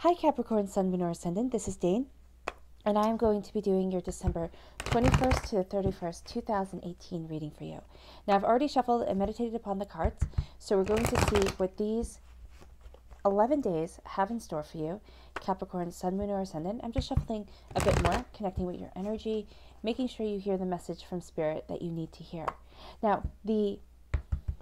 Hi Capricorn, Sun, Moon, or Ascendant. This is Dane, and I am going to be doing your December 21st to the 31st, 2018 reading for you. Now, I've already shuffled and meditated upon the cards, so we're going to see what these 11 days have in store for you, Capricorn, Sun, Moon, or Ascendant. I'm just shuffling a bit more, connecting with your energy, making sure you hear the message from Spirit that you need to hear. Now, the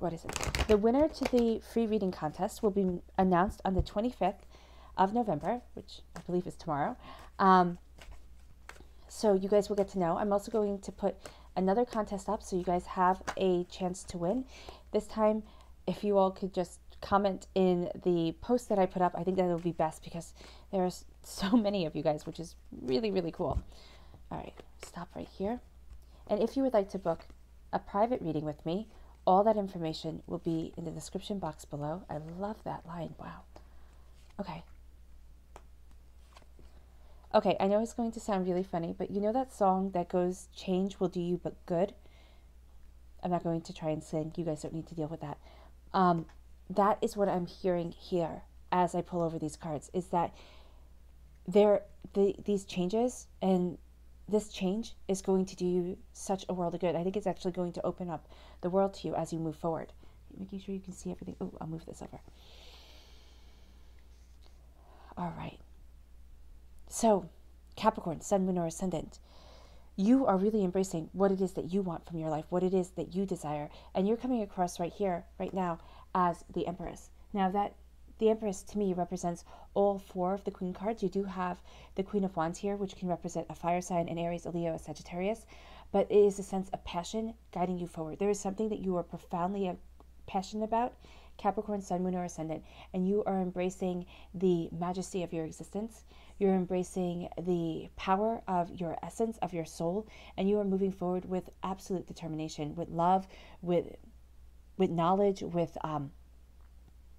winner to the free reading contest will be announced on the 25th of November, which I believe is tomorrow. So you guys will get to know. I'm also going to put another contest up so you guys have a chance to win. This time, if you all could just comment in the post that I put up, I think that will be best because there's so many of you guys, which is really, really cool. All right, stop right here. And if you would like to book a private reading with me, all that information will be in the description box below. I love that line. Wow. Okay, I know it's going to sound really funny, but you know that song that goes, "Change will do you but good"? I'm not going to try and sing. You guys don't need to deal with that. That is what I'm hearing here as I pull over these cards, is that these changes and this change is going to do you such a world of good. I think it's actually going to open up the world to you as you move forward. Making sure you can see everything. Oh, I'll move this over. All right. So, Capricorn, Sun, Moon, or Ascendant, you are really embracing what it is that you want from your life, what it is that you desire, and you're coming across right here, right now, as the Empress. Now, the Empress, to me, represents all four of the Queen cards. You do have the Queen of Wands here, which can represent a fire sign, an Aries, a Leo, a Sagittarius, but it is a sense of passion guiding you forward. There is something that you are profoundly passionate about, Capricorn, Sun, Moon, or Ascendant, and you are embracing the majesty of your existence. You're embracing the power of your essence, of your soul, and you are moving forward with absolute determination, with love, with knowledge, with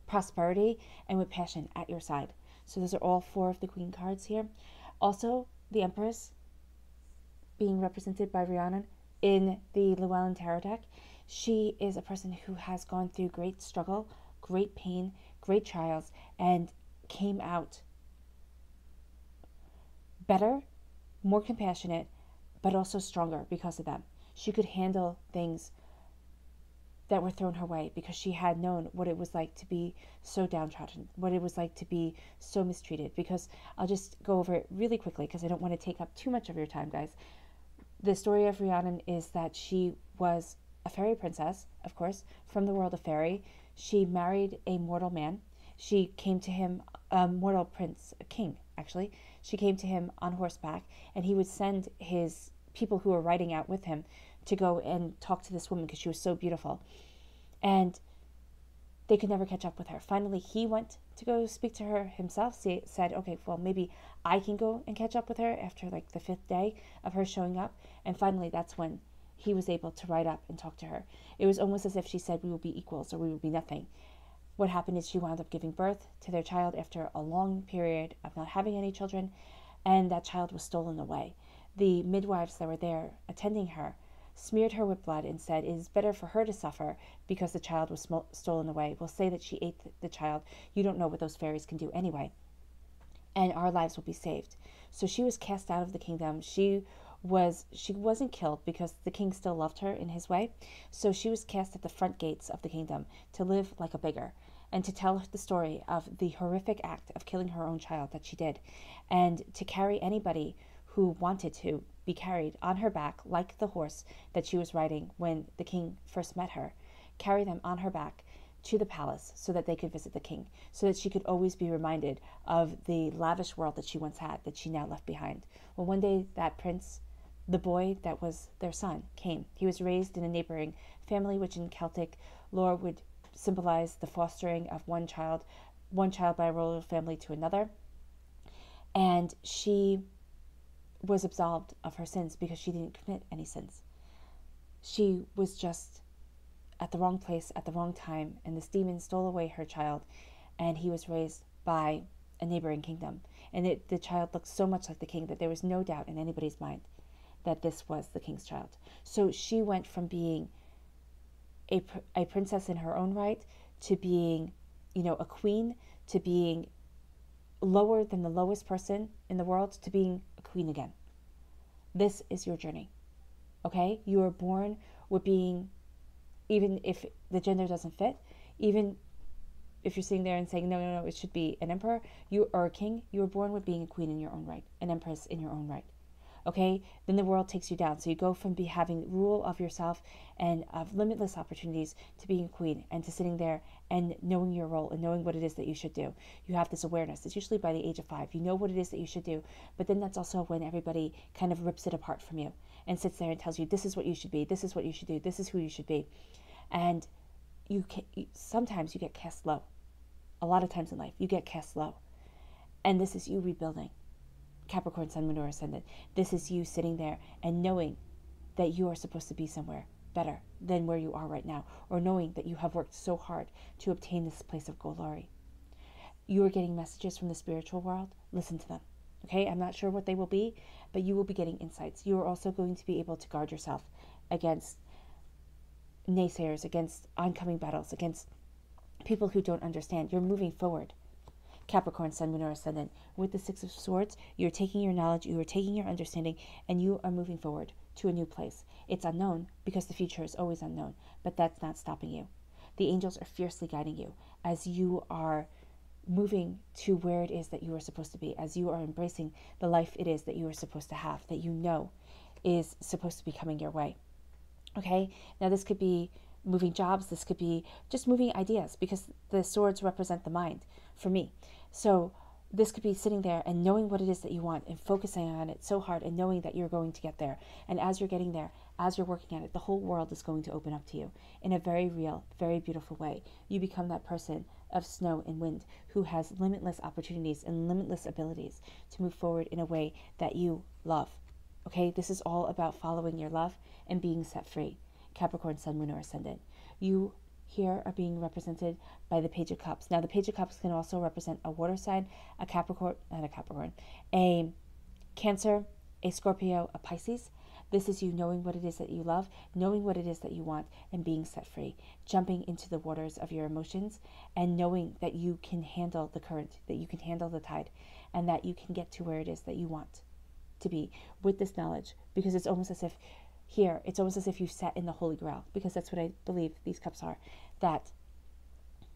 prosperity, and with passion at your side. So those are all four of the Queen cards here. Also, the Empress being represented by Rhiannon in the Llewellyn Tarot deck. She is a person who has gone through great struggle, great pain, great trials, and came out better, more compassionate, but also stronger because of them. She could handle things that were thrown her way because she had known what it was like to be so downtrodden, what it was like to be so mistreated. Because I'll just go over it really quickly because I don't want to take up too much of your time, guys. The story of Rhiannon is that she was a fairy princess, of course, from the world of fairy. She married a mortal man. She came to him, a mortal prince, a king, actually. She came to him on horseback, and he would send his people who were riding out with him to go and talk to this woman because she was so beautiful. And they could never catch up with her. Finally, he went to go speak to her himself, said, okay, well, maybe I can go and catch up with her after like the 5th day of her showing up. And finally, that's when he was able to ride up and talk to her. It was almost as if she said, we will be equals or we will be nothing. What happened is she wound up giving birth to their child after a long period of not having any children, and that child was stolen away. The midwives that were there attending her smeared her with blood and said, it is better for her to suffer because the child was stolen away. We'll say that she ate the child. You don't know what those fairies can do anyway. And our lives will be saved. So she was cast out of the kingdom. She wasn't killed because the king still loved her in his way. So she was cast at the front gates of the kingdom to live like a beggar and to tell the story of the horrific act of killing her own child that she did, and to carry anybody who wanted to be carried on her back like the horse that she was riding when the king first met her, carry them on her back to the palace so that they could visit the king, so that she could always be reminded of the lavish world that she once had, that she now left behind. Well, one day that prince, the boy that was their son, came. He was raised in a neighboring family, which in Celtic lore would symbolize the fostering of one child by a royal family to another. And she was absolved of her sins because she didn't commit any sins. She was just at the wrong place at the wrong time, and this demon stole away her child, and he was raised by a neighboring kingdom. And the child looked so much like the king that there was no doubt in anybody's mind that this was the king's child. So she went from being a princess in her own right to being, a queen, to being lower than the lowest person in the world to being a queen again. This is your journey. Okay? You are born with being, even if the gender doesn't fit, even if you're sitting there and saying, no, it should be an emperor, you are a king, you were born with being a queen in your own right, an empress in your own right. Okay? Then the world takes you down. So you go from having rule of yourself and of limitless opportunities to being a queen and to sitting there and knowing your role and knowing what it is that you should do. You have this awareness. It's usually by the age of 5. You know what it is that you should do. But then that's also when everybody kind of rips it apart from you and sits there and tells you, this is what you should be, this is what you should do, this is who you should be. And sometimes you get cast low. A lot of times in life, you get cast low. And this is you rebuilding. Capricorn, Sun, Moon, or Ascendant. This is you sitting there and knowing that you are supposed to be somewhere better than where you are right now, or knowing that you have worked so hard to obtain this place of glory. You are getting messages from the spiritual world. Listen to them. Okay? I'm not sure what they will be, but you will be getting insights. You are also going to be able to guard yourself against naysayers, against oncoming battles, against people who don't understand. You're moving forward. Capricorn, Sun, Moon, or Ascendant. With the Six of Swords, you're taking your knowledge, you are taking your understanding, and you are moving forward to a new place. It's unknown because the future is always unknown, but that's not stopping you. The angels are fiercely guiding you as you are moving to where it is that you are supposed to be, as you are embracing the life it is that you are supposed to have, that you know is supposed to be coming your way. Okay? Now this could be moving jobs, this could be just moving ideas, because the swords represent the mind for me. So this could be sitting there and knowing what it is that you want and focusing on it so hard and knowing that you're going to get there. And as you're getting there, as you're working at it, the whole world is going to open up to you in a very real, very beautiful way. You become that person of snow and wind who has limitless opportunities and limitless abilities to move forward in a way that you love. Okay, this is all about following your love and being set free. Capricorn, Sun, Moon, or Ascendant. You here are being represented by the Page of Cups. Now, the Page of Cups can also represent a water sign, a Capricorn, a Cancer, a Scorpio, a Pisces. This is you knowing what it is that you love, knowing what it is that you want, and being set free, jumping into the waters of your emotions, and knowing that you can handle the current, that you can handle the tide, and that you can get to where it is that you want to be with this knowledge, because it's almost as if here, it's almost as if you sat in the Holy Grail, because that's what I believe these cups are, that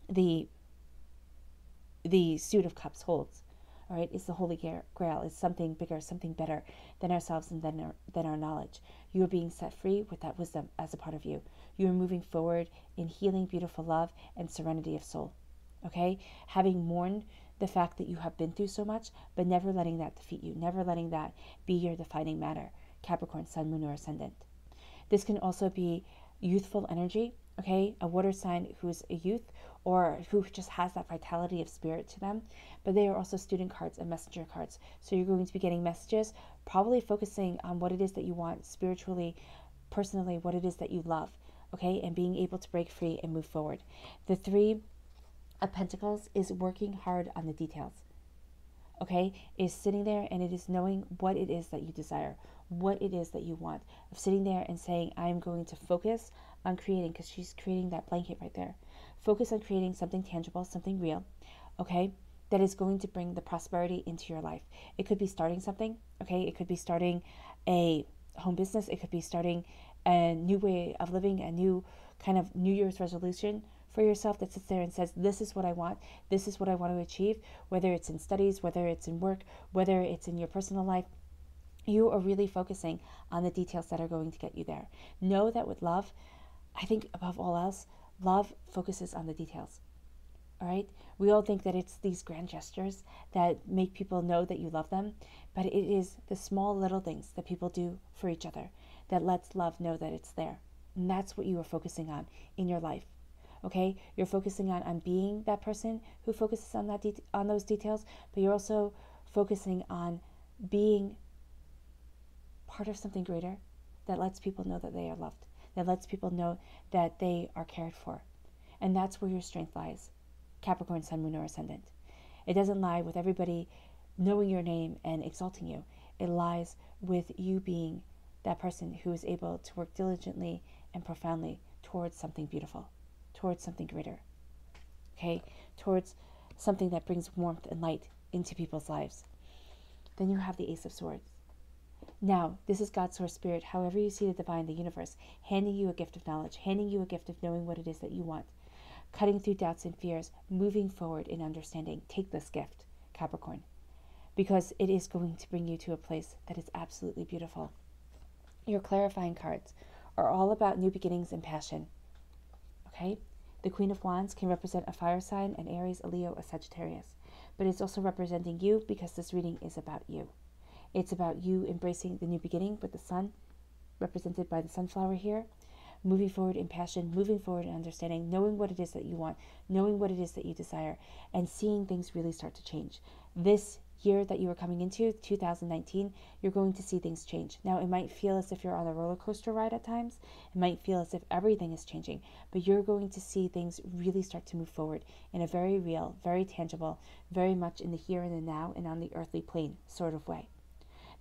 the Suit of Cups holds, all right, is the Holy Grail, is something bigger, something better than ourselves and than our knowledge. You are being set free with that wisdom as a part of you. You are moving forward in healing, beautiful love, and serenity of soul, okay? Having mourned the fact that you have been through so much, but never letting that defeat you, never letting that be your defining matter. Capricorn, Sun, Moon, or Ascendant. This can also be youthful energy, okay? A water sign who is a youth or who just has that vitality of spirit to them, but they are also student cards and messenger cards. So you're going to be getting messages, probably focusing on what it is that you want spiritually, personally, what it is that you love, okay? And being able to break free and move forward. The Three of Pentacles is working hard on the details. Okay, is sitting there and it is knowing what it is that you desire, what it is that you want, of sitting there and saying, I'm going to focus on creating, because she's creating that blanket right there. Focus on creating something tangible, something real, okay, that is going to bring the prosperity into your life. It could be starting something, okay, it could be starting a home business, it could be starting a new way of living, a new kind of New Year's resolution for yourself that sits there and says, this is what I want, this is what I want to achieve, whether it's in studies, whether it's in work, whether it's in your personal life. You are really focusing on the details that are going to get you there. Know that with love, I think above all else, love focuses on the details. All right? We all think that it's these grand gestures that make people know that you love them, but it is the small little things that people do for each other that lets love know that it's there. And that's what you are focusing on in your life. Okay, you're focusing on being that person who focuses on on those details, but you're also focusing on being part of something greater that lets people know that they are loved, that lets people know that they are cared for. And that's where your strength lies. Capricorn, Sun, Moon, or Ascendant. It doesn't lie with everybody knowing your name and exalting you. It lies with you being that person who is able to work diligently and profoundly towards something beautiful, towards something greater, okay, towards something that brings warmth and light into people's lives. Then you have the Ace of Swords. Now, this is God's source spirit, however you see the divine, the universe, handing you a gift of knowledge, handing you a gift of knowing what it is that you want, cutting through doubts and fears, moving forward in understanding. Take this gift, Capricorn, because it is going to bring you to a place that is absolutely beautiful. Your clarifying cards are all about new beginnings and passion. Okay? The Queen of Wands can represent a fire sign, an Aries, a Leo, a Sagittarius. But it's also representing you because this reading is about you. It's about you embracing the new beginning with the sun, represented by the sunflower here, moving forward in passion, moving forward in understanding, knowing what it is that you want, knowing what it is that you desire, and seeing things really start to change. This year that you are coming into, 2019, you're going to see things change. Now, it might feel as if you're on a roller coaster ride at times. It might feel as if everything is changing, but you're going to see things really start to move forward in a very real, very tangible, very much in the here and the now and on the earthly plane sort of way.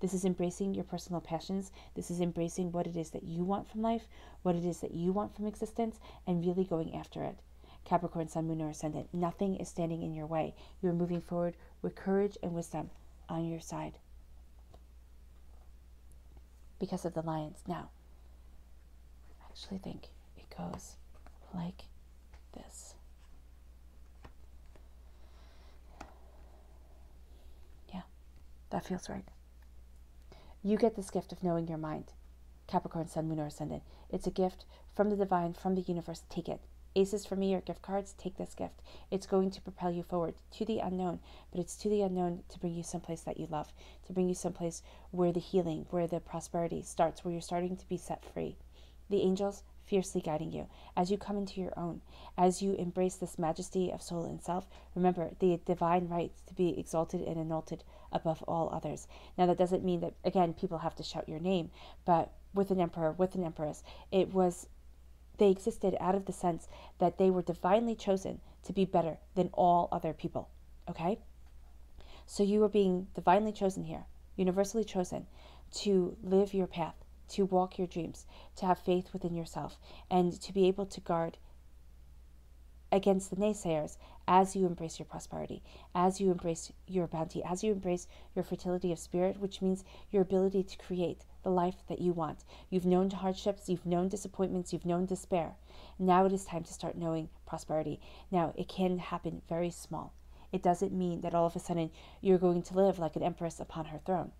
This is embracing your personal passions. This is embracing what it is that you want from life, what it is that you want from existence, and really going after it. Capricorn, Sun, Moon, or Ascendant. Nothing is standing in your way. You're moving forward with courage and wisdom on your side. Because of the lions. Now, I actually think it goes like this. Yeah, that feels right. You get this gift of knowing your mind. Capricorn, Sun, Moon, or Ascendant. It's a gift from the divine, from the universe. Take it. Aces for me are gift cards. Take this gift. It's going to propel you forward to the unknown, but it's to the unknown to bring you someplace that you love, to bring you someplace where the healing, where the prosperity starts, where you're starting to be set free. The angels fiercely guiding you as you come into your own, as you embrace this majesty of soul and self. Remember the divine right to be exalted and exalted above all others. Now, that doesn't mean that, again, people have to shout your name, but with an emperor, with an empress, they existed out of the sense that they were divinely chosen to be better than all other people. Okay? So you are being divinely chosen here, universally chosen to live your path, to walk your dreams, to have faith within yourself, and to be able to guard against the naysayers as you embrace your prosperity, as you embrace your bounty, as you embrace your fertility of spirit, which means your ability to create the life that you want. You've known hardships, you've known disappointments, you've known despair. Now it is time to start knowing prosperity. Now, it can happen very small. It doesn't mean that all of a sudden you're going to live like an empress upon her throne.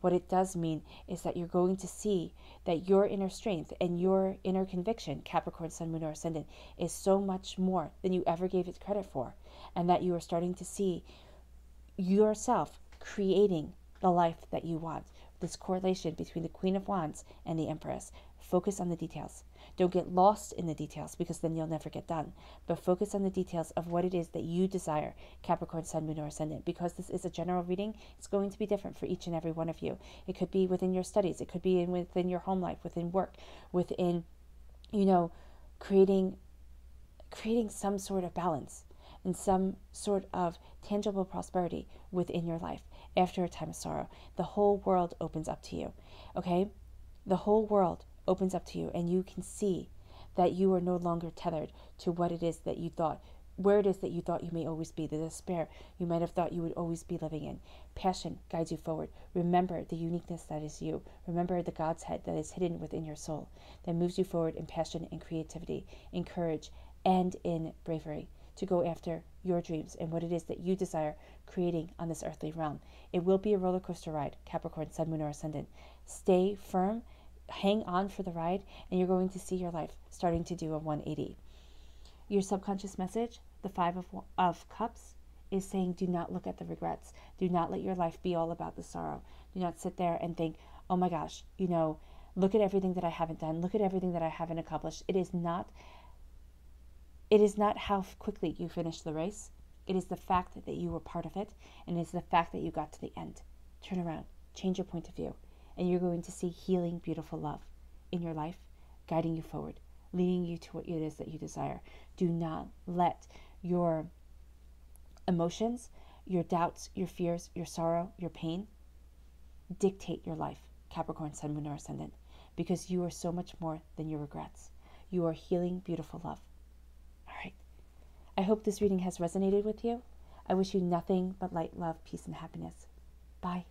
What it does mean is that you're going to see that your inner strength and your inner conviction, Capricorn, Sun, Moon, or Ascendant, is so much more than you ever gave it credit for, and that you are starting to see yourself creating the life that you want. This correlation between the Queen of Wands and the Empress. Focus on the details. Don't get lost in the details, because then you'll never get done. But focus on the details of what it is that you desire, Capricorn, Sun, Moon, or Ascendant. Because this is a general reading, it's going to be different for each and every one of you. It could be within your studies. It could be within your home life, within work, within, creating some sort of balance and some sort of tangible prosperity within your life after a time of sorrow. The whole world opens up to you, okay? The whole world opens up to you, and you can see that you are no longer tethered to what it is that you thought, where it is that you thought you may always be, the despair you might have thought you would always be living in. Passion guides you forward. Remember the uniqueness that is you. Remember the God's head that is hidden within your soul, that moves you forward in passion and creativity, in courage, and in bravery to go after your dreams and what it is that you desire creating on this earthly realm. It will be a roller coaster ride, Capricorn, Sun, Moon, or Ascendant. Stay firm, hang on for the ride, and you're going to see your life starting to do a 180. Your subconscious message, the Five of Cups, is saying, do not look at the regrets. Do not let your life be all about the sorrow. Do not sit there and think, oh my gosh, look at everything that I haven't done. Look at everything that I haven't accomplished. It is not how quickly you finish the race. It is the fact that you were part of it, and it is the fact that you got to the end. Turn around, change your point of view, and you're going to see healing, beautiful love in your life, guiding you forward, leading you to what it is that you desire. Do not let your emotions, your doubts, your fears, your sorrow, your pain dictate your life, Capricorn, Sun, Moon, or Ascendant, because you are so much more than your regrets. You are healing, beautiful love. All right. I hope this reading has resonated with you. I wish you nothing but light, love, peace, and happiness. Bye.